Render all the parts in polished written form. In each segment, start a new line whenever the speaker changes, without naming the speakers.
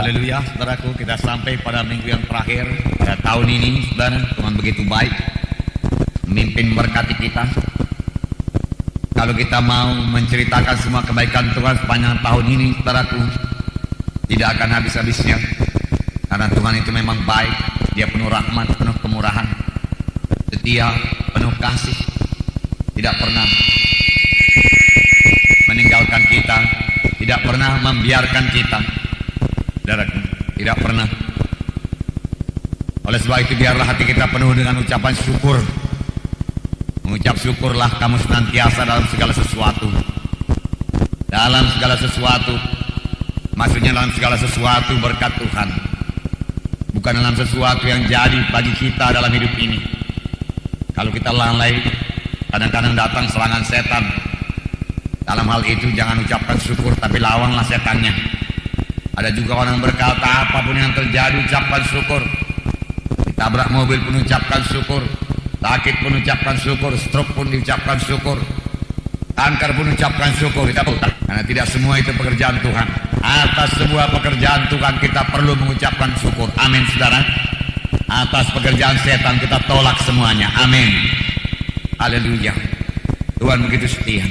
Haleluya, saudaraku, kita sampai pada minggu yang terakhir pada tahun ini. Saudara, Tuhan begitu baik memimpin berkati kita. Kalau kita mau menceritakan semua kebaikan Tuhan sepanjang tahun ini, saudaraku, tidak akan habis-habisnya. Karena Tuhan itu memang baik. Dia penuh rahmat, penuh kemurahan, setia, penuh kasih, tidak pernah meninggalkan kita, tidak pernah membiarkan kita, saudaraku, tidak pernah. Oleh sebab itu biarlah hati kita penuh dengan ucapan syukur. Mengucap syukurlah kamu senantiasa dalam segala sesuatu. Dalam segala sesuatu, maksudnya dalam segala sesuatu berkat Tuhan, bukan dalam sesuatu yang jadi bagi kita dalam hidup ini. Kalau kita lalai, kadang-kadang datang serangan setan. Dalam hal itu jangan ucapkan syukur, tapi lawanlah setannya. Ada juga orang berkata, apapun yang terjadi ucapkan syukur. Ditabrak mobil pun ucapkan syukur, sakit pun ucapkan syukur, stroke pun diucapkan syukur, kanker pun ucapkan syukur. Karena tidak semua itu pekerjaan Tuhan. Atas sebuah pekerjaan Tuhan kita perlu mengucapkan syukur. Amin, saudara. Atas pekerjaan setan kita tolak semuanya. Amin. Haleluya. Tuhan begitu setia.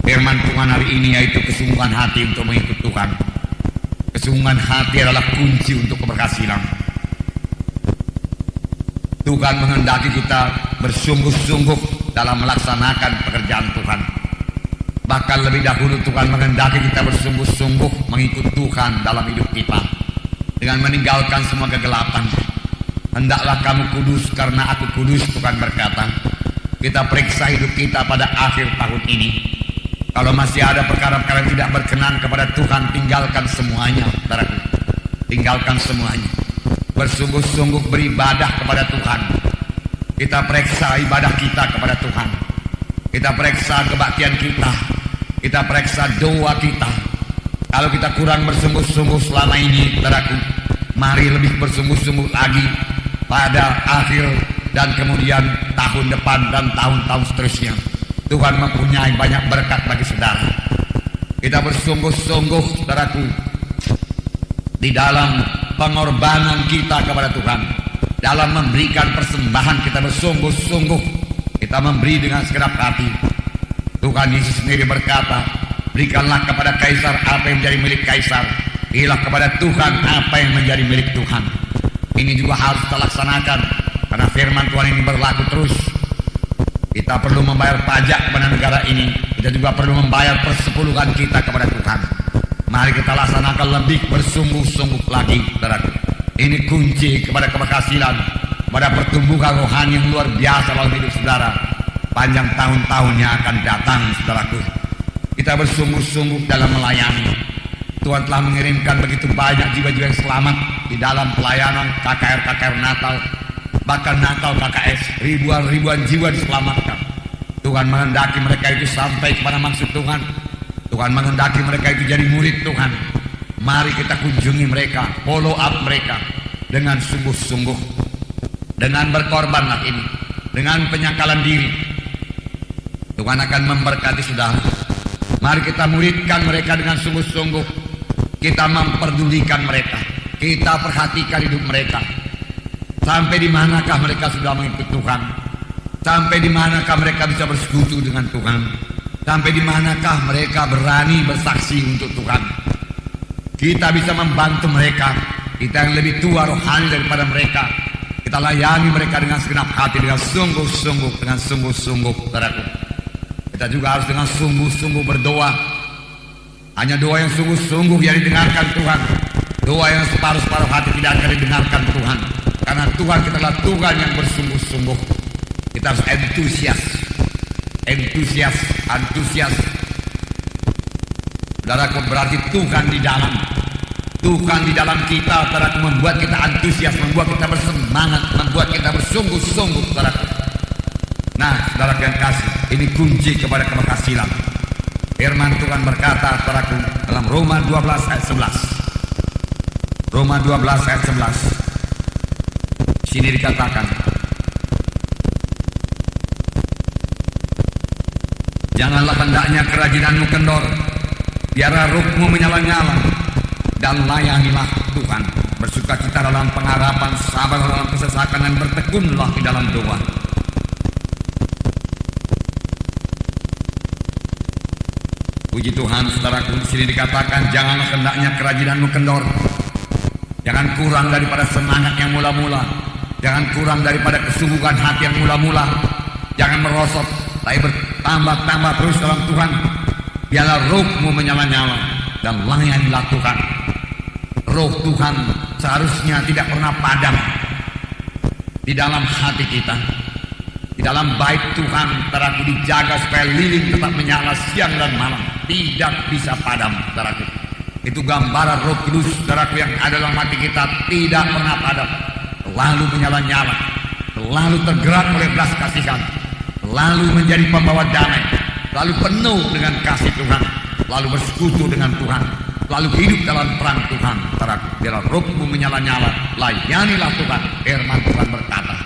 Firman Tuhan hari ini yaitu kesungguhan hati untuk mengikut Tuhan. Kesungguhan hati adalah kunci untuk keberhasilan. Tuhan menghendaki kita bersungguh-sungguh dalam melaksanakan pekerjaan Tuhan. Bahkan lebih dahulu Tuhan menghendaki kita bersungguh-sungguh mengikut Tuhan dalam hidup kita, dengan meninggalkan semua kegelapan. Hendaklah kamu kudus karena aku kudus, Tuhan berkata. Kita periksa hidup kita pada akhir tahun ini. Kalau masih ada perkara-perkara yang tidak berkenan kepada Tuhan, tinggalkan semuanya, saudaraku. Tinggalkan semuanya. Bersungguh-sungguh beribadah kepada Tuhan. Kita periksa ibadah kita kepada Tuhan. Kita periksa kebaktian kita. Kita periksa doa kita. Kalau kita kurang bersungguh-sungguh selama ini, saudaraku, mari lebih bersungguh-sungguh lagi pada akhir dan kemudian tahun depan dan tahun-tahun seterusnya. Tuhan mempunyai banyak berkat bagi saudara. Kita bersungguh-sungguh, saudaraku, di dalam pengorbanan kita kepada Tuhan, dalam memberikan persembahan kita bersungguh-sungguh. Kita memberi dengan segenap hati. Tuhan Yesus sendiri berkata, berikanlah kepada Kaisar apa yang menjadi milik Kaisar, berilah kepada Tuhan apa yang menjadi milik Tuhan. Ini juga harus kita laksanakan, karena firman Tuhan ini berlaku terus. Kita perlu membayar pajak kepada negara ini. Kita juga perlu membayar persepuluhan kita kepada Tuhan. Mari kita laksanakan lebih bersungguh-sungguh lagi, saudaraku. Ini kunci kepada keberhasilan, kepada pertumbuhan rohani yang luar biasa dalam hidup saudara. Panjang tahun-tahun yang akan datang, saudaraku. Kita bersungguh-sungguh dalam melayani. Tuhan telah mengirimkan begitu banyak jiwa-jiwa yang selamat di dalam pelayanan KKR Natal. Bahkan Natal KKS, ribuan jiwa diselamatkan. Tuhan menghendaki mereka itu sampai kepada maksud Tuhan. Tuhan menghendaki mereka itu jadi murid Tuhan. Mari kita kunjungi mereka, follow up mereka dengan sungguh-sungguh, dengan berkorbanlah ini, dengan penyangkalan diri. Tuhan akan memberkati saudara. Mari kita muridkan mereka dengan sungguh-sungguh. Kita memperdulikan mereka, kita perhatikan hidup mereka. Sampai di manakah mereka sudah mengikut Tuhan? Sampai di manakah mereka bisa bersekutu dengan Tuhan? Sampai di manakah mereka berani bersaksi untuk Tuhan? Kita bisa membantu mereka. Kita yang lebih tua rohani daripada mereka, kita layani mereka dengan segenap hati, dengan sungguh-sungguh, dengan sungguh-sungguh, saudaraku. Kita juga harus dengan sungguh-sungguh berdoa. Hanya doa yang sungguh-sungguh yang didengarkan Tuhan. Doa yang separuh-separuh hati tidak akan didengarkan Tuhan. Karena Tuhan kita adalah Tuhan yang bersungguh-sungguh. Kita harus antusias. Saudaraku, berarti Tuhan di dalam. Tuhan di dalam kita, saudaraku, membuat kita antusias, membuat kita bersemangat, membuat kita bersungguh-sungguh, saudaraku. Nah, saudaraku yang kasih, ini kunci kepada keberhasilan. Firman Tuhan berkata, saudaraku, dalam Roma 12 ayat 11. Roma 12 ayat 11. Sini dikatakan, janganlah hendaknya kerajinanmu kendor, biarlah ruhmu menyala-nyala, dan layanilah Tuhan. Bersukacita dalam pengharapan, sabar dalam kesesakan, dan bertekunlah di dalam doa. Puji Tuhan, saudaraku, di sini dikatakan janganlah hendaknya kerajinan kendor. Jangan kurang daripada semangat yang mula-mula. Jangan kurang daripada kesungguhan hati yang mula-mula. Jangan merosot, tapi bertambah-tambah terus dalam Tuhan. Biarlah rohmu menyala-nyala dan layanilah Tuhan. Roh Tuhan seharusnya tidak pernah padam di dalam hati kita. Di dalam bait Tuhan saudaraku dijaga supaya lilin tetap menyala siang dan malam, tidak bisa padam, saudaraku. Itu gambaran Roh Kudus, saudaraku, yang ada dalam hati kita, tidak pernah padam, selalu menyala-nyala, selalu tergerak oleh belas kasihan, selalu menjadi pembawa damai, selalu penuh dengan kasih Tuhan, selalu bersekutu dengan Tuhan, selalu hidup dalam perang Tuhan, saudaraku. Biarlah rohmu menyala-nyala, layanilah Tuhan. Firman Tuhan berkata,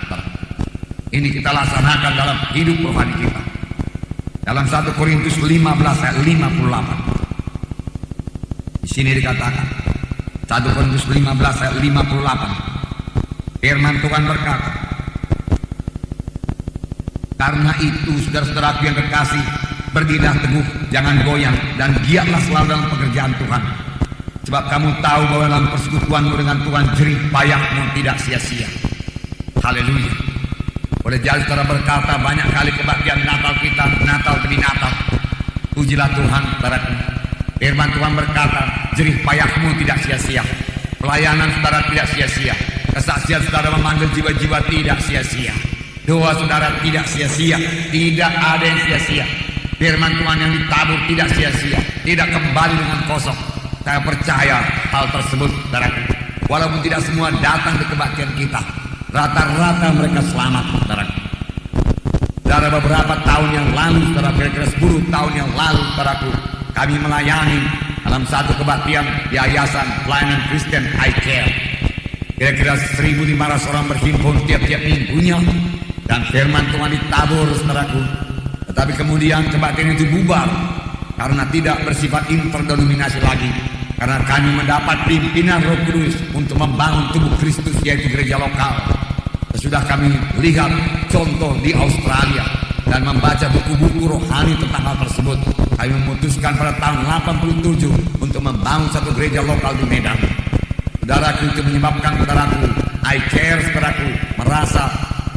ini kita laksanakan dalam hidup rohani kita. Dalam 1 Korintus 15 ayat 58. Di sini dikatakan 1 Korintus 15 ayat 58. Firman Tuhan berkata, karena itu saudara-saudaraku yang kekasih, berdirilah teguh, jangan goyang, dan giatlah selalu dalam pekerjaan Tuhan. Sebab kamu tahu bahwa dalam persekutuanmu dengan Tuhan jerih payahmu tidak sia-sia. Haleluya. Boleh jadi saudara berkata banyak kali kebaktian Natal kita, Natal demi Natal. Pujilah Tuhan, saudaraku. Firman Tuhan berkata, jerih payahmu tidak sia-sia. Pelayanan saudara tidak sia-sia. Kesaksian saudara memanggil jiwa-jiwa tidak sia-sia. Doa saudara tidak sia-sia. Tidak ada yang sia-sia. Firman Tuhan yang ditabur tidak sia-sia, tidak kembali dengan kosong. Saya percaya hal tersebut, saudaraku. Walaupun tidak semua datang di kebaktian kita, rata-rata mereka selamat, saudaraku. Dari beberapa tahun yang lalu, saudara, kira-kira 10 tahun yang lalu, saudaraku, kami melayani dalam satu kebaktian di Yayasan Pelayanan Kristen I Care. Kira-kira 1.500 orang berhimpun tiap-tiap minggunya, dan firman Tuhan ditabur, saudaraku. Tetapi kemudian kebaktian itu bubar karena tidak bersifat interdenominasi lagi. Karena kami mendapat pimpinan Roh Kudus untuk membangun tubuh Kristus, yaitu gereja lokal. Sesudah kami lihat contoh di Australia dan membaca buku-buku rohani tentang hal tersebut, kami memutuskan pada tahun 87 untuk membangun satu gereja lokal di Medan. Saudaraku, itu menyebabkan saudaraku, I Care, saudaraku, merasa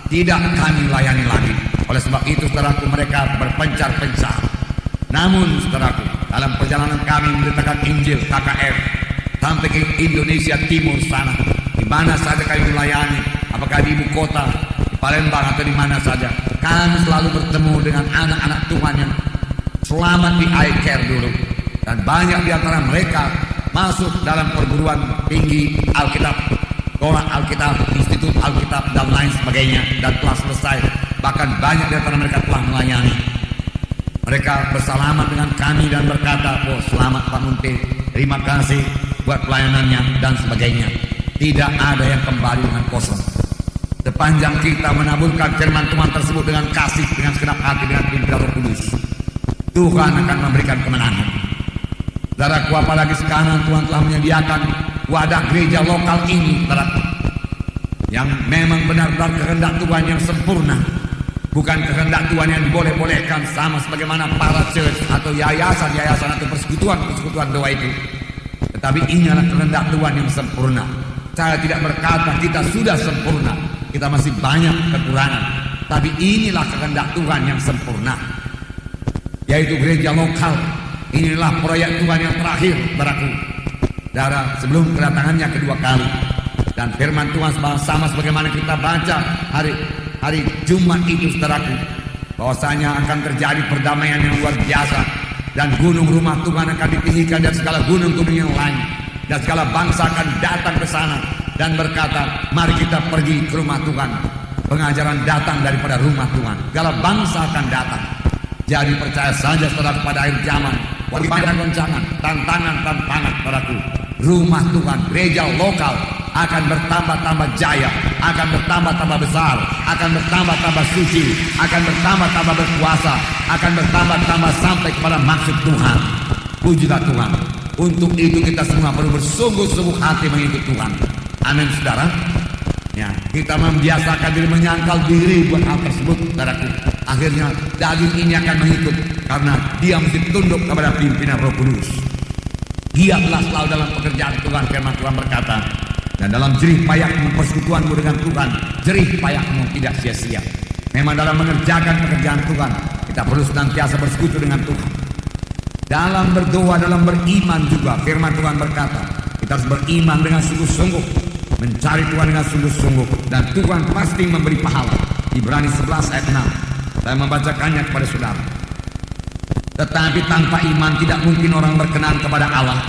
tidak kami layani lagi. Oleh sebab itu, saudaraku, mereka berpencar-pencar. Namun, saudaraku, dalam perjalanan kami memberitakan Injil KKR sampai ke Indonesia Timur sana, di mana saja kami melayani, apakah di ibu kota, di Palembang, atau di mana saja, kami selalu bertemu dengan anak-anak Tuhan yang selamat di I Care dulu. Dan banyak di antara mereka masuk dalam perguruan tinggi Alkitab, sekolah Alkitab, Institut Alkitab, dan lain sebagainya, dan telah selesai. Bahkan banyak di antara mereka telah melayani. Mereka bersalaman dengan kami dan berkata, oh selamat Pak Munte, terima kasih buat pelayanannya, dan sebagainya. Tidak ada yang kembali dengan kosong. Sepanjang kita menaburkan firman Tuhan tersebut dengan kasih, dengan segenap hati, dengan pimpinan Roh Kudus, Tuhan akan memberikan kemenangan. Saudaraku, apalagi sekarang Tuhan telah menyediakan wadah gereja lokal ini, saudaraku, yang memang benar-benar kehendak Tuhan yang sempurna. Bukan kehendak Tuhan yang diboleh-bolehkan sama sebagaimana para church atau yayasan-yayasan atau persekutuan-persekutuan doa itu. Tetapi ini adalah kehendak Tuhan yang sempurna. Saya tidak berkata kita sudah sempurna, kita masih banyak kekurangan. Tapi inilah kehendak Tuhan yang sempurna, yaitu gereja lokal. Inilah proyek Tuhan yang terakhir, saudaraku, sebelum kedatangannya kedua kali. Dan firman Tuhan sama sebagaimana kita baca hari Jumat itu, saudaraku, bahwasanya akan terjadi perdamaian yang luar biasa, dan gunung rumah Tuhan akan ditinggikan dan segala gunung-gunung yang lain, dan segala bangsa akan datang ke sana dan berkata, mari kita pergi ke rumah Tuhan. Pengajaran datang daripada rumah Tuhan. Segala bangsa akan datang. Jadi percaya saja, saudara, pada akhir zaman, goncangan, tantangan, saudaraku, rumah Tuhan, gereja lokal akan bertambah-tambah jaya, akan bertambah-tambah besar, akan bertambah-tambah suci, akan bertambah-tambah berkuasa, akan bertambah-tambah sampai kepada maksud Tuhan. Pujilah Tuhan. Untuk itu kita semua perlu bersungguh-sungguh hati mengikut Tuhan. Amin, saudara. Ya, kita membiasakan diri menyangkal diri buat hal tersebut, saudaraku. Akhirnya daging ini akan mengikut karena dia mesti tunduk kepada pimpinan Roh Kudus. Giatlah selalu dalam pekerjaan Tuhan, firman Tuhan berkata, dan dalam jerih payahmu persekutuanmu dengan Tuhan, jerih payahmu tidak sia-sia. Memang dalam mengerjakan pekerjaan Tuhan, kita perlu senantiasa bersekutu dengan Tuhan. Dalam berdoa, dalam beriman juga, firman Tuhan berkata, kita harus beriman dengan sungguh-sungguh, mencari Tuhan dengan sungguh-sungguh, dan Tuhan pasti memberi pahala. Ibrani 11 ayat 6. Saya membacakannya kepada saudara. Tetapi tanpa iman tidak mungkin orang berkenan kepada Allah.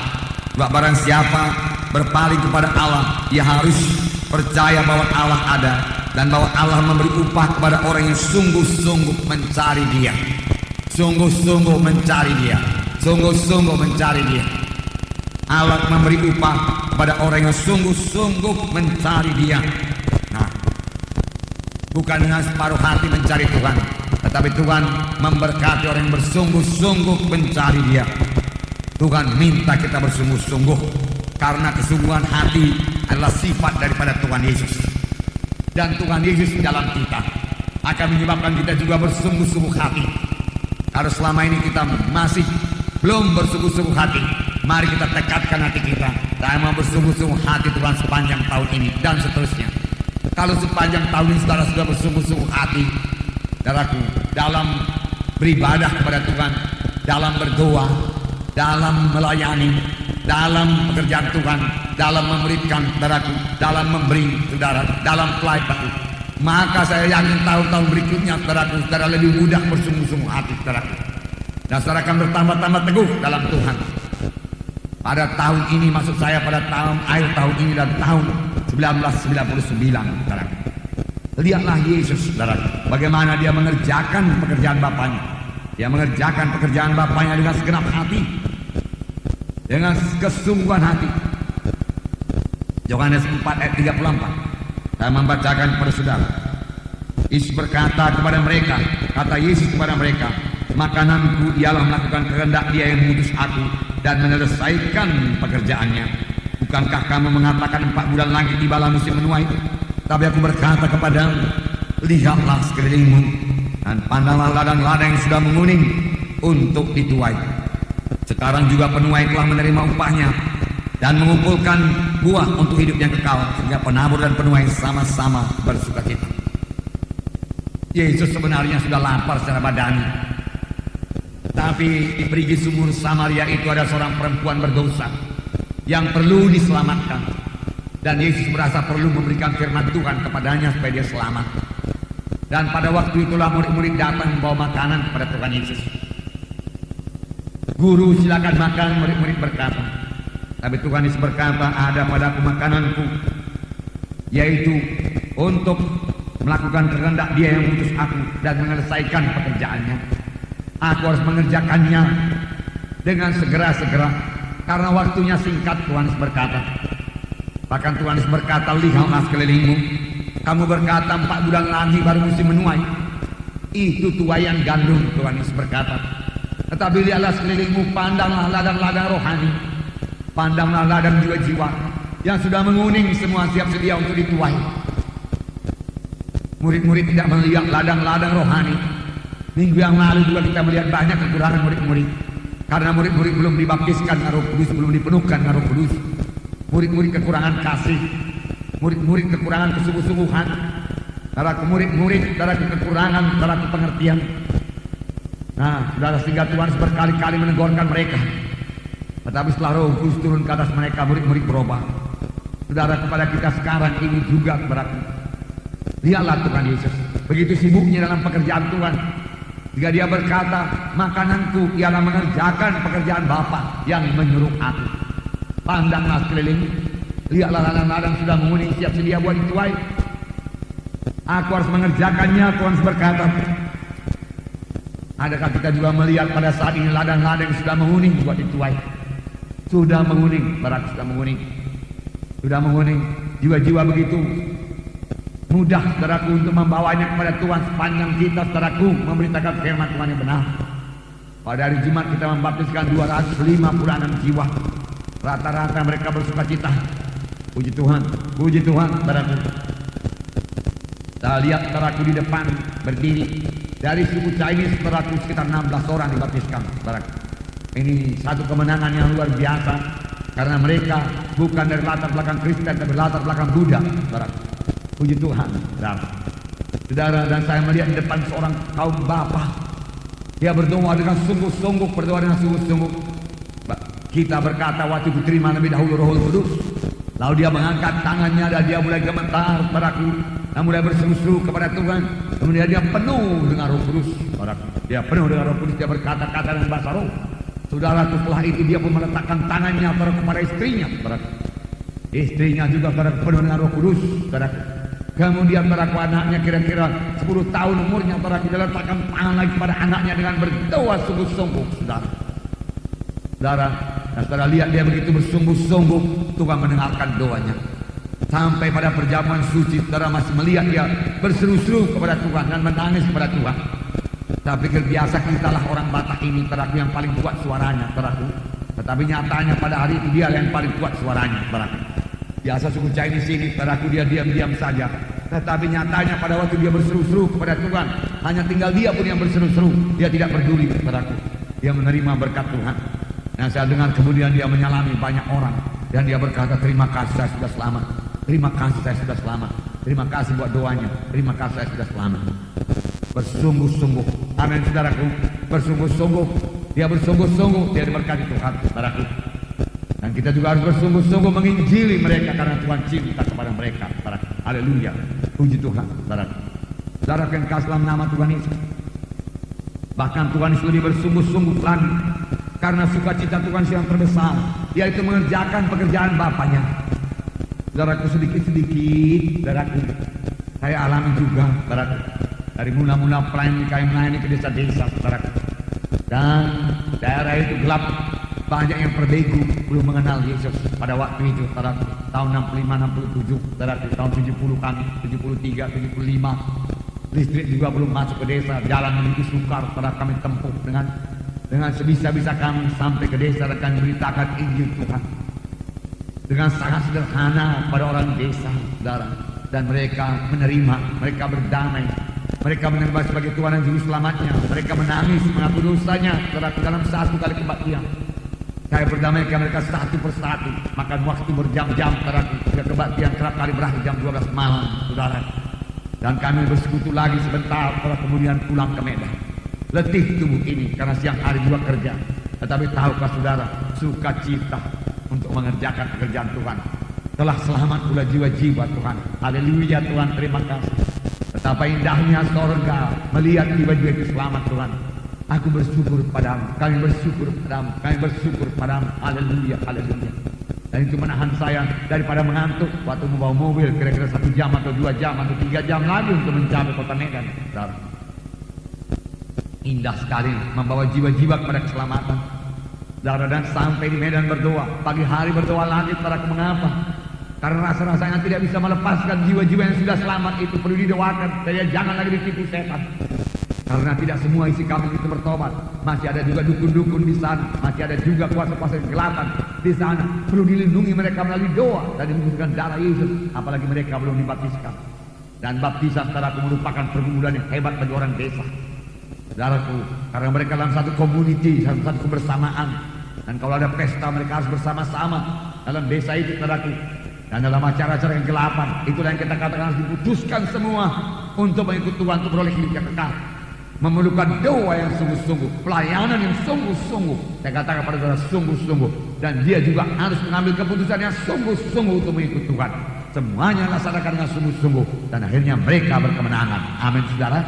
Sebab barang siapa berpaling kepada Allah, ia harus percaya bahwa Allah ada dan bahwa Allah memberi upah kepada orang yang sungguh-sungguh mencari Dia. Sungguh-sungguh mencari Dia. Sungguh-sungguh mencari Dia. Allah memberi upah kepada orang yang sungguh-sungguh mencari Dia. Nah, bukan dengan separuh hati mencari Tuhan, tetapi Tuhan memberkati orang yang bersungguh-sungguh mencari Dia. Tuhan minta kita bersungguh-sungguh karena kesungguhan hati adalah sifat daripada Tuhan Yesus. Dan Tuhan Yesus dalam kita akan menyebabkan kita juga bersungguh-sungguh hati. Kalau selama ini kita masih belum bersungguh-sungguh hati, mari kita tekadkan hati kita. Saya mau bersungguh-sungguh hati Tuhan sepanjang tahun ini dan seterusnya. Kalau sepanjang tahun ini saudara sudah bersungguh-sungguh hati, saudaraku, dalam beribadah kepada Tuhan, dalam berdoa, dalam melayani, dalam pekerjaan Tuhan, dalam memuridkan saudaraku, dalam memberi saudara, dalam pelayanan, maka saya yakin tahun-tahun berikutnya saudaraku, saudara lebih mudah bersungguh-sungguh hati saudaraku, dan saudara akan bertambah-tambah teguh dalam Tuhan. Pada tahun ini, maksud saya pada akhir tahun ini dan tahun 1999, saudaraku, lihatlah Yesus, saudaraku, bagaimana dia mengerjakan pekerjaan Bapaknya. Dia mengerjakan pekerjaan Bapaknya dengan segenap hati, dengan kesungguhan hati. Yohanes 4 ayat 34. Saya membacakan kepada saudara. Yesus berkata kepada mereka, kata Yesus kepada mereka, makananku ialah melakukan kehendak Dia yang mengutus aku dan menyelesaikan pekerjaannya. Bukankah kamu mengatakan 4 bulan lagi tibalah musim menuai? Tapi aku berkata kepadamu, lihatlah sekelilingmu dan pandanglah ladang-ladang yang sudah menguning untuk dituai. Sekarang juga penuai telah menerima upahnya dan mengumpulkan buah untuk hidup yang kekal, sehingga penabur dan penuai sama-sama bersukacita. Yesus sebenarnya sudah lapar secara badani, tapi di perigi sumur Samaria itu ada seorang perempuan berdosa yang perlu diselamatkan, dan Yesus merasa perlu memberikan firman Tuhan kepadanya supaya dia selamat. Dan pada waktu itulah murid-murid datang membawa makanan kepada Tuhan Yesus. Guru, silakan makan, murid-murid berkata. Tapi Tuhan Yesus berkata, ada padaku makananku, yaitu untuk melakukan kehendak Dia yang mengutus aku dan menyelesaikan pekerjaannya. Aku harus mengerjakannya dengan segera-segera karena waktunya singkat. Tuhan Yesus berkata. Bahkan Tuhan Yesus berkata, lihatlah sekelilingmu. Kamu berkata 4 bulan lagi baru musim menuai. Itu tuaian gandum, Tuhan Yesus berkata. Tetapi lihatlah sekelilingmu, pandanglah ladang-ladang rohani, pandanglah ladang jiwa-jiwa yang sudah menguning, semua siap sedia untuk dituai. Murid-murid tidak melihat ladang-ladang rohani. Minggu yang lalu juga kita melihat banyak kekurangan murid-murid, karena murid-murid belum dibaptiskan dengan Roh Kudus, belum dipenuhkan dengan Roh Kudus. Murid-murid kekurangan kasih, murid-murid kekurangan kesungguh-sungguhan, saudaraku murid-murid, saudaraku kekurangan, saudaraku pengertian. Nah, saudara, sehingga Tuhan berkali-kali menegurkan mereka. Tetapi setelah Roh Kudus turun ke atas mereka, murid-murid berubah. Saudara, kepada kita sekarang ini juga saudaraku, lihatlah Tuhan Yesus begitu sibuknya dalam pekerjaan Tuhan, jika Dia berkata, makananku ialah mengerjakan pekerjaan Bapa yang menyuruh aku. Pandanglah sekeliling, lihatlah ladang-ladang sudah menguning, siap sedia buat dituai. Aku harus mengerjakannya, Tuhan berkata. Adakah kita juga melihat pada saat ini ladang-ladang sudah menguning buat dituai? Sudah menguning, barak sudah menguning. Sudah menguning, jiwa-jiwa begitu mudah, saudaraku, untuk membawanya kepada Tuhan sepanjang kita, saudaraku, memberitakan firman Tuhan yang benar. Pada hari Jumat kita membaptiskan 256 jiwa. Rata-rata mereka bersuka cita. Puji Tuhan, saudaraku. Saya lihat saudaraku di depan berdiri. Dari suku Chinese saudaraku sekitar 16 orang dibaptiskan, saudaraku. Ini satu kemenangan yang luar biasa. Karena mereka bukan dari latar belakang Kristen, tapi latar belakang Buddha, saudaraku. Puji Tuhan, saudara. Saudara, dan saya melihat di depan seorang kaum bapa. Dia berdoa dengan sungguh-sungguh, Kita berkata waktu diterima lebih dahulu Roh Kudus. Lalu dia mengangkat tangannya dan dia mulai gemetar, saudaraku. Dan mulai berseru-seru kepada Tuhan. Kemudian dia penuh dengan Roh Kudus, saudaraku. Dia penuh dengan Roh Kudus, dia berkata-kata dengan bahasa roh. Saudara, setelah itu dia pun meletakkan tangannya kepada istrinya, saudaraku. Istrinya juga saudaraku penuh dengan Roh Kudus, saudaraku. Kemudian saudaraku anaknya kira-kira 10 tahun umurnya, saudaraku, dia letakkan tangan lagi pada anaknya dengan berdoa sungguh-sungguh, saudara. Saudara, dan saudara lihat dia begitu bersungguh-sungguh, Tuhan mendengarkan doanya. Sampai pada perjamuan suci, saudara masih melihat dia berseru-seru kepada Tuhan dan menangis kepada Tuhan. Saya pikir biasa kita lah orang Batak ini, saudaraku, yang paling kuat suaranya, saudaraku. Tetapi nyatanya pada hari itu dia yang paling kuat suaranya, saudaraku. Biasa suku Chinese ini, saudaraku, dia diam-diam saja. Tetapi nyatanya pada waktu dia berseru-seru kepada Tuhan, hanya tinggal dia pun yang berseru-seru. Dia tidak peduli, saudaraku. Dia menerima berkat Tuhan. Nah, saya dengar kemudian dia menyalami banyak orang. Dan dia berkata, terima kasih saya sudah selamat. Terima kasih saya sudah selamat. Terima kasih buat doanya. Terima kasih saya sudah selamat. Bersungguh-sungguh. Amin, saudaraku. Bersungguh-sungguh. Dia bersungguh-sungguh. Dia diberkati Tuhan, saudaraku. Dan kita juga harus bersungguh-sungguh menginjili mereka karena Tuhan cinta kepada mereka. Haleluya. Puji Tuhan, saudara. Saudara yang kasih dalam nama Tuhan Yesus. Bahkan Tuhan Yesus lebih bersungguh-sungguh lagi karena sukacita Tuhan Yesus yang terbesar, yaitu mengerjakan pekerjaan Bapaknya. Saudaraku, sedikit-sedikit, saudaraku, saya alami juga, saudaraku, dari mula-mula melayani ke desa-desa, saudaraku. Dan daerah itu gelap. Banyak yang berbegu, belum mengenal Yesus pada waktu itu, saudaraku. Tahun 65, 67, saudaraku. Tahun 70 kami, 73, 75. Listrik juga belum masuk ke desa. Jalan menuju sukar, saudara, kami tempuh dengan sebisa-bisa kami sampai ke desa dan kami beritakan Injil Tuhan. Dengan sangat sederhana pada orang desa, saudara. Dan mereka menerima, mereka berdamai. Mereka menerima sebagai Tuhan dan Juru Selamatnya. Mereka menangis, mengaku dosanya, saudaraku, dalam satu kali kebaktian. Saya berdamaikan mereka satu persatu, makan waktu berjam-jam, saudaraku. Kebaktian kerap kali berakhir jam 12 malam, saudara. Dan kami bersekutu lagi sebentar, setelah kemudian pulang ke Medan. Letih tubuh ini karena siang hari juga kerja. Tetapi tahukah saudara, sukacita untuk mengerjakan pekerjaan Tuhan. Telah selamat pula jiwa-jiwa Tuhan. Haleluya Tuhan, terima kasih. Betapa indahnya sorga melihat jiwa-jiwa itu selamat Tuhan. Aku bersyukur padamu, kami bersyukur padamu, kami bersyukur padamu. Haleluya, haleluya. Dan itu menahan saya daripada mengantuk waktu membawa mobil kira-kira 1 jam atau 2 jam atau 3 jam lagi untuk mencapai kota Medan. Indah sekali membawa jiwa-jiwa kepada keselamatan. Dan sampai di Medan berdoa, pagi hari berdoa lagi, saudaraku, mengapa? Karena rasa-rasanya tidak bisa melepaskan jiwa-jiwa yang sudah selamat itu perlu didoakan. Saya jangan lagi ditipu setan. Karena tidak semua isi kampung itu bertobat. Masih ada juga dukun-dukun di sana. Masih ada juga kuasa-kuasa kegelapan di sana. Perlu dilindungi mereka melalui doa dan dimbutuhkan darah Yesus. Apalagi mereka belum dibaptiskan. Dan baptisan, saudaraku, merupakan pergumulan yang hebat bagi orang desa. Saudaraku, karena mereka dalam satu community, satu kebersamaan. Dan kalau ada pesta mereka harus bersama-sama dalam desa itu, saudaraku. Dan dalam acara-acara yang kegelapan, itulah yang kita katakan harus diputuskan semua untuk mengikut Tuhan, untuk beroleh hidup yang kekal. Memerlukan doa yang sungguh-sungguh, pelayanan yang sungguh-sungguh. Saya katakan pada saudara, sungguh-sungguh. Dan dia juga harus mengambil keputusan yang sungguh-sungguh untuk mengikut Tuhan. Semuanya laksanakan dengan sungguh-sungguh. Dan akhirnya mereka berkemenangan. Amin, saudara.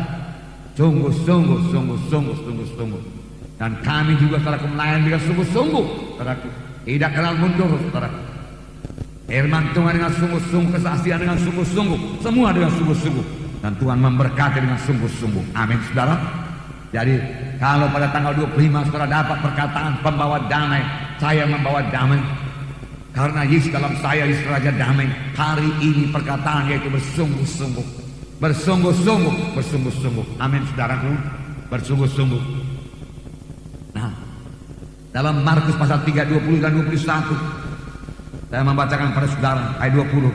Sungguh-sungguh, sungguh-sungguh, sungguh-sungguh. Dan kami juga, saudaraku, melayani dengan sungguh-sungguh, saudaraku. Tidak kenal mundur, saudaraku. Firman Tuhan dengan sungguh-sungguh, kesaksian dengan sungguh-sungguh. Semua dengan sungguh-sungguh. Dan Tuhan memberkati dengan sungguh-sungguh. Amin, saudara. Jadi kalau pada tanggal 25 saudara dapat perkataan pembawa damai, saya membawa damai. Karena Yesus dalam saya, Yesus Raja damai. Hari ini perkataan yaitu bersungguh-sungguh. Bersungguh-sungguh, bersungguh-sungguh. Amin, saudaraku. Bersungguh-sungguh. Dalam Markus pasal 3, 20 dan 21. Saya membacakan pada saudara ayat 20.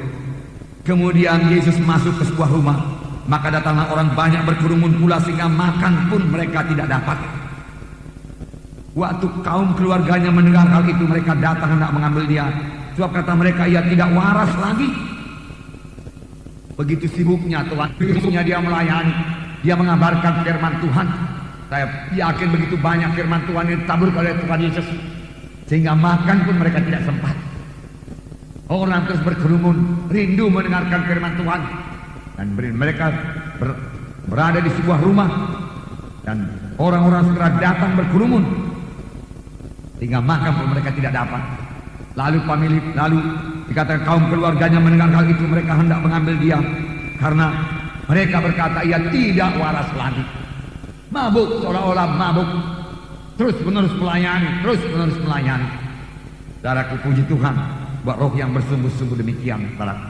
Kemudian Yesus masuk ke sebuah rumah, maka datanglah orang banyak berkerumun pula sehingga makan pun mereka tidak dapat. Waktu kaum keluarganya mendengar hal itu, mereka datang hendak mengambil dia, sebab kata mereka ia tidak waras lagi. Begitu sibuknya Tuhan, begitu sibuknya dia melayani, dia mengabarkan firman Tuhan. Saya yakin begitu banyak firman Tuhan yang ditabur oleh Tuhan Yesus, sehingga makan pun mereka tidak sempat. Orang terus berkerumun, rindu mendengarkan firman Tuhan, dan mereka berada di sebuah rumah, dan orang-orang segera datang berkerumun, sehingga makan pun mereka tidak dapat. Lalu dikatakan kaum keluarganya mendengar hal itu, mereka hendak mengambil dia, karena mereka berkata ia tidak waras lagi. Mabuk, seolah-olah mabuk, terus menerus melayani. Saudaraku, puji Tuhan buat roh yang bersungguh-sungguh demikian, saudaraku.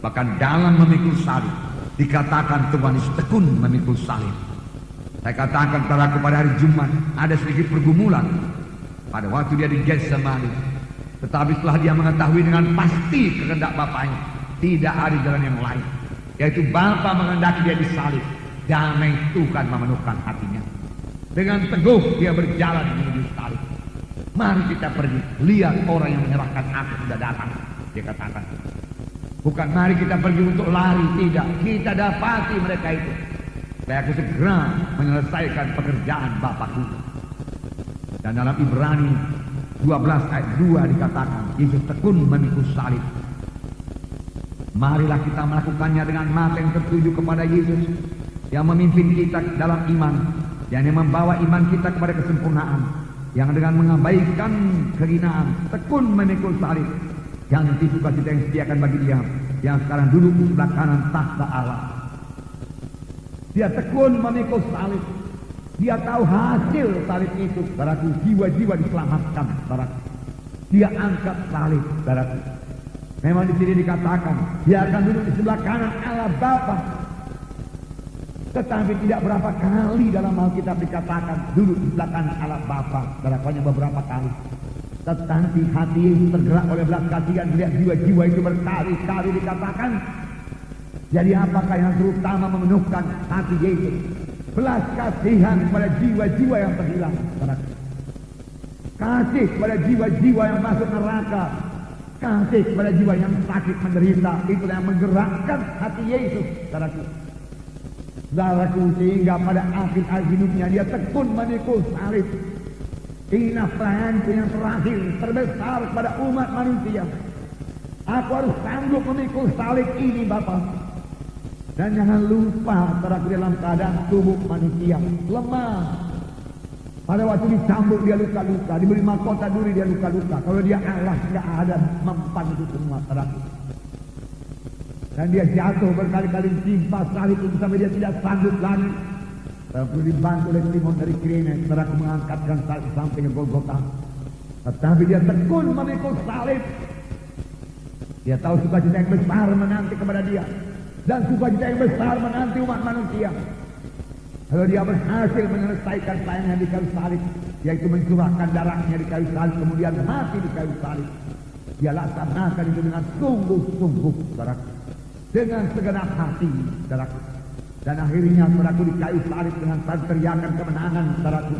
Bahkan dalam memikul salib dikatakan Tuhan Yesus tekun memikul salib. Saya katakan saudaraku, pada hari Jumat ada sedikit pergumulan pada waktu dia di Getsemani, tetapi setelah dia mengetahui dengan pasti kehendak Bapaknya, tidak ada jalan yang lain, yaitu Bapa menghendaki dia disalib. Damai Tuhan memenuhkan hatinya. Dengan teguh dia berjalan menuju salib. Mari kita pergi, lihat orang yang menyerahkan aku sudah datang, dia katakan. Bukan mari kita pergi untuk lari, tidak. Kita dapati mereka itu, supaya aku segera menyelesaikan pekerjaan Bapakku. Dan dalam Ibrani 12 ayat 2 dikatakan Yesus tekun memikul salib. Marilah kita melakukannya dengan mata yang tertuju kepada Yesus, yang memimpin kita dalam iman, yang membawa iman kita kepada kesempurnaan, yang dengan mengabaikan kehinaan tekun memikul salib, yang sukacita yang disediakan bagi dia yang sekarang duduk di sebelah kanan tahta Allah. Dia tekun memikul salib. Dia tahu hasil salib itu, saudaraku, jiwa-jiwa diselamatkan, saudaraku. Dia angkat salib, saudaraku. Memang di sini dikatakan dia akan duduk di sebelah kanan Allah Bapa. Tetapi tidak berapa kali dalam Alkitab dikatakan duduk di sebelah kanan Allah Bapa, saudaraku, hanya beberapa kali. Tetapi hati Yesus tergerak oleh belas kasihan melihat jiwa-jiwa itu berkali-kali dikatakan. Jadi apakah yang terutama memenuhkan hati Yesus? Belas kasihan kepada jiwa-jiwa yang terhilang, saudaraku. Kasih kepada jiwa-jiwa yang masuk neraka, kasih kepada jiwa yang sakit menderita, itulah yang menggerakkan hati Yesus, saudaraku. Saudaraku, sehingga pada akhir hidupnya dia tekun memikul salib. Inilah pelayanku yang terakhir terbesar kepada umat manusia. Aku harus sanggup memikul salib ini, Bapak. Dan jangan lupa, saudaraku, dalam keadaan tubuh manusia lemah. Pada waktu dicambuk dia luka-luka, diberi mahkota duri dia luka-luka. Kalau dia Allah, tidak ada mempan itu semua, saudaraku. Dan dia jatuh berkali-kali timpa salib itu sampai dia tidak sanggup lagi. Perlu dibantu oleh Simon dari Kirene, saudaraku, mengangkatkan salib sampai ke Golgota. Tetapi dia tekun memikul salib. Dia tahu sukacita yang besar menanti kepada dia, dan sukacita yang besar menanti umat manusia. Kalau dia berhasil menyelesaikan pelayanannya di kayu salib, yaitu mencurahkan darahnya di kayu salib, kemudian mati di kayu salib, dia laksanakan itu dengan sungguh-sungguh, saudaraku, dengan segenap hati, saudaraku. Dan akhirnya, saudaraku, di kayu salib dengan teriakan kemenangan, saudaraku,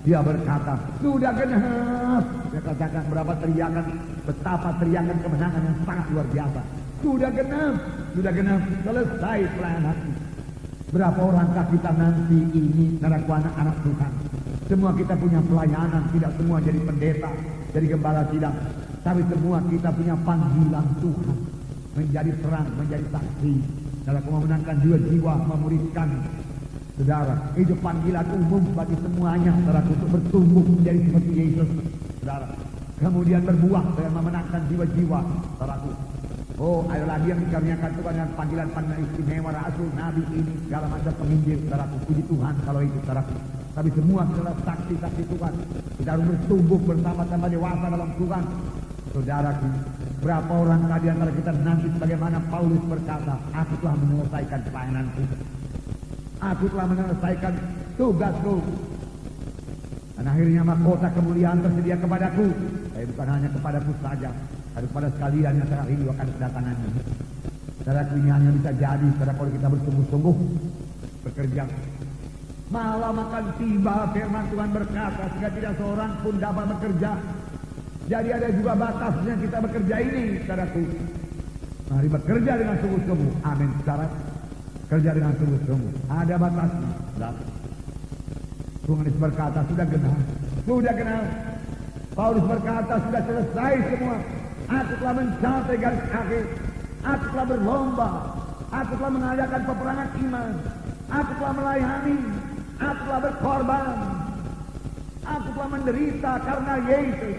dia berkata, sudah genap. Dia katakan berapa teriakan, betapa teriakan kemenangan yang sangat luar biasa. Sudah genap, selesai pelayananku. Berapa orangkah kita nanti ini, saudaraku, anak-anak Tuhan? Semua kita punya pelayanan, tidak semua jadi pendeta, jadi gembala sidang, tapi semua kita punya panggilan Tuhan, menjadi terang, menjadi saksi, saudaraku, memenangkan jiwa-jiwa, memuridkan. Saudara, itu panggilan umum bagi semuanya, saudaraku, untuk bertumbuh menjadi seperti Yesus, saudara. Kemudian berbuah dengan memenangkan jiwa-jiwa, saudaraku. Oh, ada lagi yang dikaruniakan Tuhan dengan panggilan-panggilan istimewa, rasul, nabi, ini segala macam penginjil, saudaraku. Puji Tuhan kalau itu, saudaraku. Tapi semua adalah saksi-saksi Tuhan. Kita harus bertumbuh bersama-sama dewasa dalam Tuhan, saudaraku. Berapa orang tadi antara kita nanti sebagaimana Paulus berkata, aku telah menyelesaikan pelayananku, aku telah menyelesaikan tugasku. Dan
akhirnya mahkota kemuliaan tersedia kepadaku. Bukan hanya kepadaku saja, tapi kepada sekalian yang sangat rindu akan kedatangannya. Saudaraku, ini hanya bisa jadi kalau kita bersungguh-sungguh bekerja. Malam akan tiba, firman Tuhan berkata, sehingga tidak seorang pun dapat bekerja. Jadi ada juga batasnya kita bekerja ini, saudaraku. Mari bekerja dengan sungguh-sungguh. Amin, saudara. Kerja dengan sungguh-sungguh. Ada batasnya, saudara. Tuhan Yesus berkata, sudah genap. Paulus berkata, sudah selesai semua. Aku telah mencapai garis akhir. Aku telah berlomba. Aku telah mengadakan peperangan iman. Aku telah melayani. Aku telah berkorban. Aku telah menderita karena Yesus.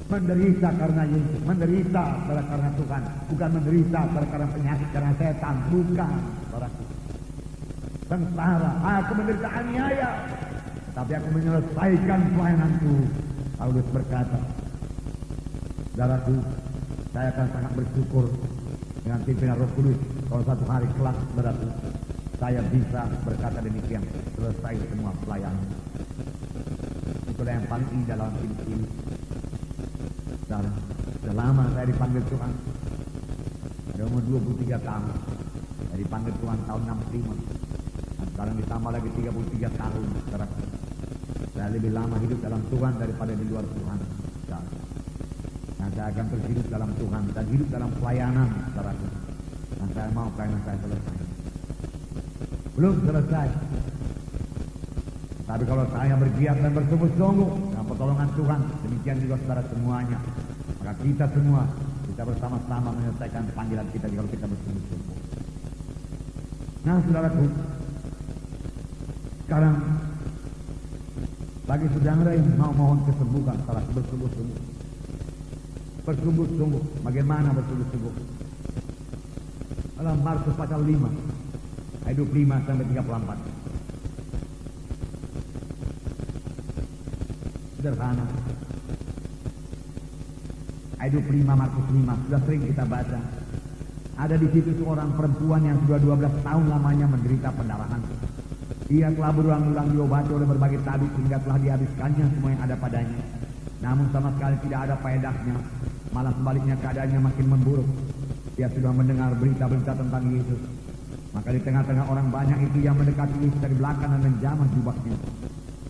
Menderita karena Yesus. Menderita karena Tuhan. Bukan menderita karena penyakit, karena setan. Bukan, saudaraku. Sengsara, aku menderita aniaya, tapi aku menyelesaikan pelayananku. Paulus berkata, saudaraku, saya akan sangat bersyukur dengan pimpinan Roh Kudus kalau satu hari kelak, saudaraku, saya bisa berkata demikian, selesai semua pelayanan. Itulah yang paling indah dalam hidup ini. Saudara, sudah lama saya dipanggil Tuhan. Ada umur 23 tahun. Saya dipanggil Tuhan tahun 65. Sekarang ditambah lagi 33 tahun. Saya lebih lama hidup dalam Tuhan daripada di luar Tuhan. Dan saya akan terus hidup dalam Tuhan dan hidup dalam pelayanan. Dan saya mau pelayanan saya selesai. Belum selesai. Tapi kalau saya bergiat dan bersungguh-sungguh dengan pertolongan Tuhan, demikian juga saudara semuanya, maka kita semua bisa bersama-sama menyelesaikan panggilan kita kalau kita bersungguh-sungguh. Nah, saudaraku, sekarang bagi saudara yang mau mohon kesembuhan, salah bersungguh-sungguh. Bersungguh-sungguh. Bagaimana bersungguh-sungguh? Dalam Markus pasal 5 ayat 25 sampai 34. Sederhana. Ayat 25 Markus 5 sudah sering kita baca. Ada di situ seorang perempuan yang sudah 12 tahun lamanya menderita pendarahan. Ia telah berulang-ulang diobati oleh berbagai tabib hingga telah dihabiskannya semua yang ada padanya. Namun sama sekali tidak ada faedahnya. Malah sebaliknya keadaannya makin memburuk. Ia sudah mendengar berita-berita tentang Yesus. Maka di tengah-tengah orang banyak itu yang mendekati Yesus dari belakang dan menjamah jubahnya.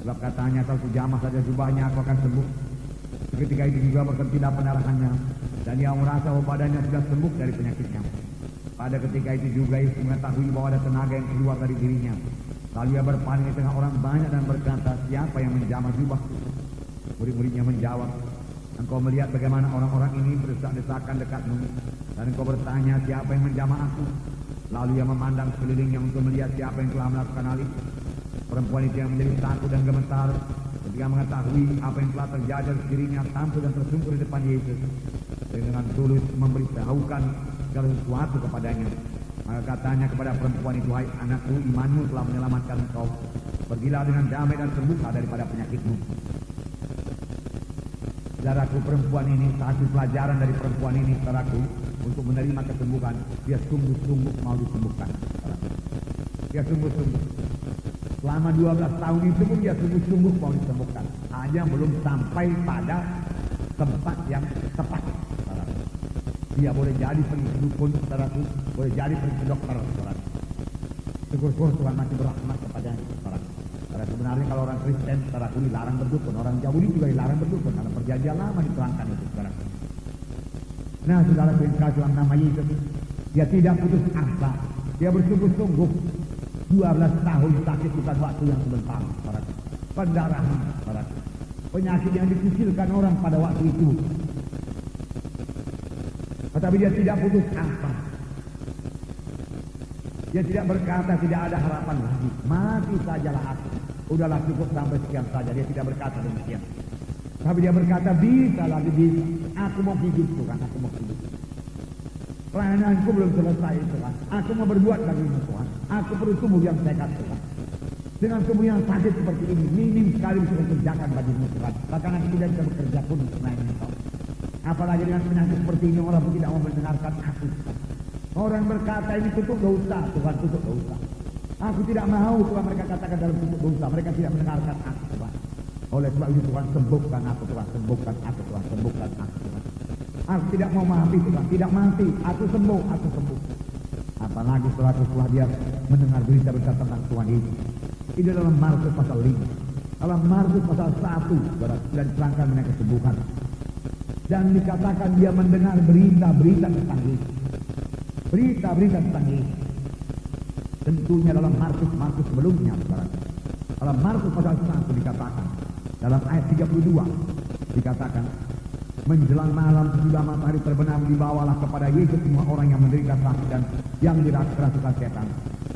Sebab katanya, kalau jamah saja jubahnya aku akan sembuh. Ketika itu juga berhentilah pendarahannya. Dan ia merasa bahwa badannya sudah sembuh dari penyakitnya. Pada ketika itu juga Yesus mengetahui bahwa ada tenaga yang keluar dari dirinya. Lalu ia berpaling di tengah orang banyak dan berkata, siapa yang menjamah jubahku? Murid-muridnya menjawab, engkau melihat bagaimana orang-orang ini berdesak-desakan dekatmu. Dan engkau bertanya, siapa yang menjamah aku? Lalu ia memandang sekelilingnya untuk melihat siapa yang telah melakukan hal itu. Perempuan itu yang menjadi takut dan gemetar ketika mengetahui apa yang telah terjadi di dirinya, tampil dan tersungkur di depan Yesus. Dan dengan tulus memberitahukan segala sesuatu kepadanya. Maka katanya kepada perempuan itu, hai anakku, imanmu telah menyelamatkan engkau. Pergilah dengan damai dan terbuka daripada penyakitmu. Saudaraku, perempuan ini, satu pelajaran dari perempuan ini, saudaraku, untuk menerima kesembuhan, dia sungguh-sungguh mau disembuhkan. Dia sungguh-sungguh. Selama 12 tahun itu pun dia sungguh-sungguh mau disembuhkan. Hanya belum sampai pada tempat yang tepat. Dia boleh jadi pergi ke dukun, saudaraku, boleh jadi pergi ke dokter, saudaraku. Syukur-syukur Tuhan masih berrahmat kepadanya, saudaraku. Karena sebenarnya kalau orang Kristen, saudaraku, dilarang berdukun. Orang Yahudi juga dilarang berdukun. Karena perjanjian lama diterangkan itu, saudaraku. Nah, saudaraku yang kasih dalam nama Yesus, dia tidak putus asa. Dia bersungguh-sungguh. 12 tahun sakit bukan waktu yang sebentar, saudaraku. Pendarahan, saudaraku. Penyakit yang dikucilkan orang pada waktu itu. Tetapi dia tidak putus asa. Dia tidak berkata tidak ada harapan lagi. Mati sajalah aku. Udahlah cukup sampai sekian saja. Dia tidak berkata demikian. Tapi dia berkata bisa lagi bisa. Aku mau hidup Tuhan. Aku mau hidup. Pelayananku belum selesai Tuhan. Aku mau berbuat bagimu Tuhan. Aku perlu tubuh yang sehat Tuhan. Dengan tubuh yang sakit seperti ini, minim sekali bisa dikerjakan bagimu Tuhan. Bahkan aku tidak bisa bekerja pun selain engkau. Apalagi dengan penyakit seperti ini, orang pun tidak mau mendengarkan aku. Orang berkata ini tutup dosa, Tuhan tutup dosa. Aku tidak mau Tuhan, mereka katakan dalam bentuk dosa. Mereka tidak mendengarkan aku Tuhan. Oleh sebab itu Tuhan, sembuhkan aku Tuhan, sembuhkan aku Tuhan, sembuhkan aku Tuhan. Aku tidak mau mati Tuhan, tidak mati. Aku sembuh, aku sembuh. Apalagi setelah dia mendengar berita-berita tentang Tuhan Yesus. Ini dalam Markus pasal 5. Dalam Markus pasal 1 sudah diterangkan mengenai kesembuhan. Dan dikatakan dia mendengar berita-berita tentang Yesus. Berita-berita tentang Yesus. Tentunya dalam Markus sebelumnya, saudara. Dalam Markus pasal 1 dikatakan, dalam ayat 32 dikatakan, menjelang malam sesudah matahari terbenam dibawalah kepada Yesus semua orang yang menderita sakit dan yang dirasukan setan.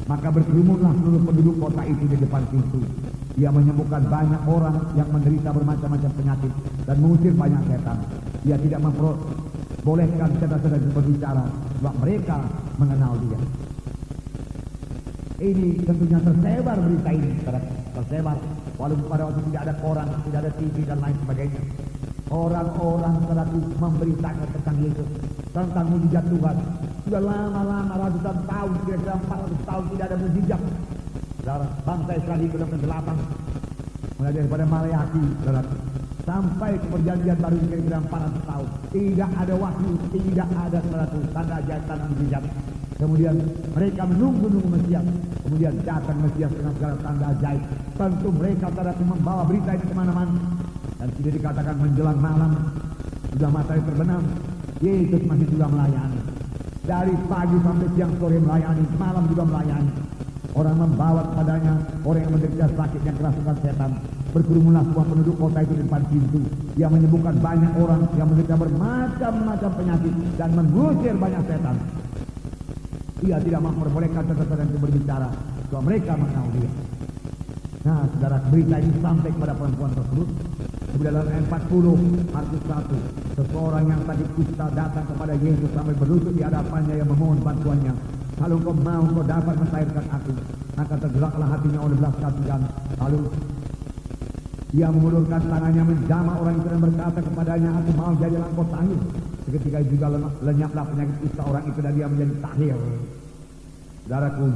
Maka berkerumunlah seluruh penduduk kota itu di depan pintu. Ia menyembuhkan banyak orang yang menderita bermacam-macam penyakit dan mengusir banyak setan. Ia tidak memperbolehkan setan-setan itu berbicara, sebab mereka mengenal dia. Ini tentunya tersebar berita ini, tersebar. Walaupun pada waktu tidak ada koran, tidak ada TV dan lain sebagainya. Orang-orang selalu memberitakan tentang Yesus, tentang mujizat Tuhan. Sudah lama-lama, ratusan tahun, kira-kira 400 tahun tidak ada mujizat. Saudara, bangsa Israel sudah ke-8, mulai daripada Maleakhi, saudara, sampai ke perjanjian baru kira-kira 400 tahun. Tidak ada wahyu, tidak ada suatu tanda ajaib, tanda mujizat. Kemudian mereka menunggu Mesias. Kemudian datang Mesias dengan segala tanda ajaib. Tentu mereka saudara membawa berita ini kemana-mana. Dan sudah dikatakan menjelang malam, sudah matahari terbenam, Yesus masih juga melayani. Dari pagi sampai siang sore melayani, malam juga melayani. Orang membawa kepadanya orang yang menderita sakit, yang kerasukan setan. Berkerumunlah semua penduduk kota itu di depan pintu. Dia menyembuhkan banyak orang yang menderita bermacam-macam penyakit dan mengusir banyak setan. Ia tidak memperbolehkan setan-setan itu berbicara, sebab mereka mengenal dia. Nah, saudara, berita ini sampai kepada perempuan tersebut. Kemudian dalam ayat 40, Markus 1, seseorang yang tadi kusta datang kepada Yesus sampai berlutut di hadapannya yang memohon bantuannya. Kalau engkau mau, engkau dapat mentahirkan aku. Maka tergeraklah hatinya oleh belas kasihan. Lalu ia mengulurkan tangannya menjamah orang itu dan berkata kepadanya, aku mau jadilah engkau tahir. Seketika itu juga lenyaplah penyakit kusta orang itu dan dia menjadi tahir. Saudaraku,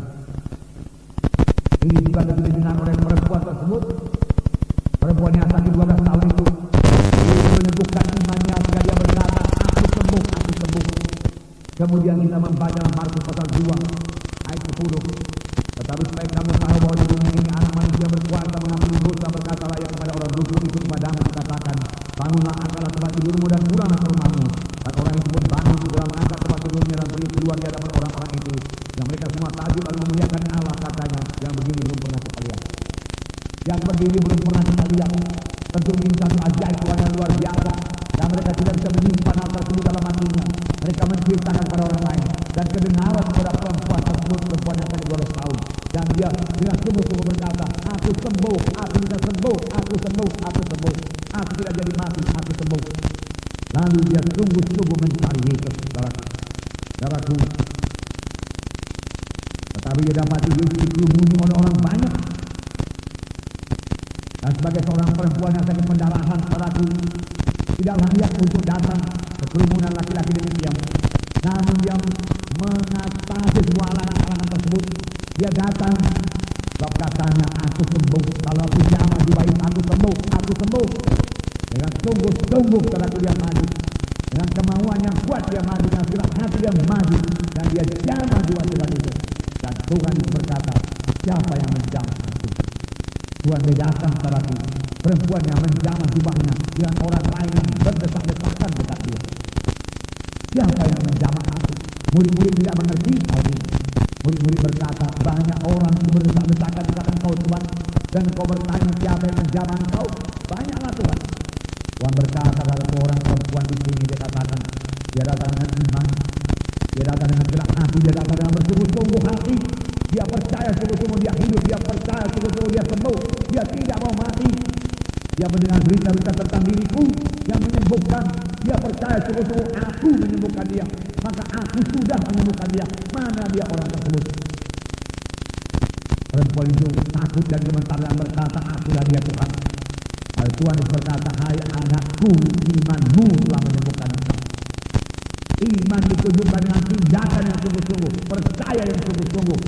ini juga didengar oleh perempuan tersebut. Perempuan yang sakit 12 tahun itu menyembuhkan imannya sehingga dia berkata, aku sembuh, aku sembuh. Kemudian kita membaca dalam Markus pasal 2 ayat 10. Tetapi supaya kamu tahu bahwa di dunia ini anak manusia berkuasa mengampuni dosa, berkatalah ia kepada orang lugu itu kepadamu, dikatakan, bangunlah, angkatlah tempat tidurmu dan pulanglah ke rumahmu. Dan orang itu pun bangun segera mengangkat tempat tidurnya dan pergi keluar di hadapan orang-orang itu. Yang mereka semua takjub lalu memuliakan Allah, katanya, yang begini belum pernah kita lihat. Yang begini belum pernah kita lihat. Tentu ini satu ajaib Tuhan yang luar biasa. Dan mereka tidak bisa menyimpan hal tersebut dalam hatinya. Mereka menceritakan kepada orang lain. Dan kedengaran kepada perempuan tersebut, perempuan yang tadi 12 tahun. Dan dia dengan sungguh-sungguh berkata, aku sembuh, aku bisa sembuh, aku sembuh, aku sembuh. Aku tidak jadi mati, aku sembuh. Lalu dia sungguh-sungguh mencari Yesus, saudaraku. Tetapi dia dapati Yesus dikerumuni oleh orang banyak. Dan sebagai seorang perempuan yang sakit pendarahan, saudaraku, tidak layak untuk datang ke kerumunan laki-laki demikian. Namun dia mengatasi semua alangan-alangan tersebut. Dia datang, sebab katanya, aku sembuh. Kalau aku jamah di bait, aku sembuh, aku sembuh. Dengan sungguh-sungguh saudaraku dia maju. Dengan kemauan yang kuat dia maju, dengan segala hati dia maju. Dan dia jamah di wajah itu. Dan Tuhan berkata, siapa yang menjamah aku? Tuhan bedakan saudaraku, perempuan yang menjamah jubahnya dengan orang lain yang berdesak-desakan dekat dia. Siapa yang menjamah aku? Murid-murid tidak mengerti hal ini. Murid-murid berkata, banyak orang berdesak-desakan dekat engkau Tuhan, dan engkau bertanya siapa yang menjamah engkau? Banyaklah Tuhan. Tuhan berkata dalam orang perempuan di sini, dia katakan, dia datang dengan iman, dia datang dengan gerak hati, dia datang dengan bersungguh-sungguh hati. Dia percaya sungguh-sungguh dia hidup, dia percaya sungguh-sungguh dia sembuh, dia tidak mau mati. Dia mendengar berita-berita tentang diriku yang menyembuhkan. Dia percaya sungguh-sungguh aku menyembuhkan dia, maka aku sudah menyembuhkan dia. Mana dia orang tersebut? Perempuan itu takut dan gemetar dan berkata, akulah dia Tuhan. Lalu Tuhan berkata, hai anakku, imanmu telah menyembuhkan engkau. Iman ditunjukkan dengan tindakan yang sungguh-sungguh, percaya yang sungguh-sungguh.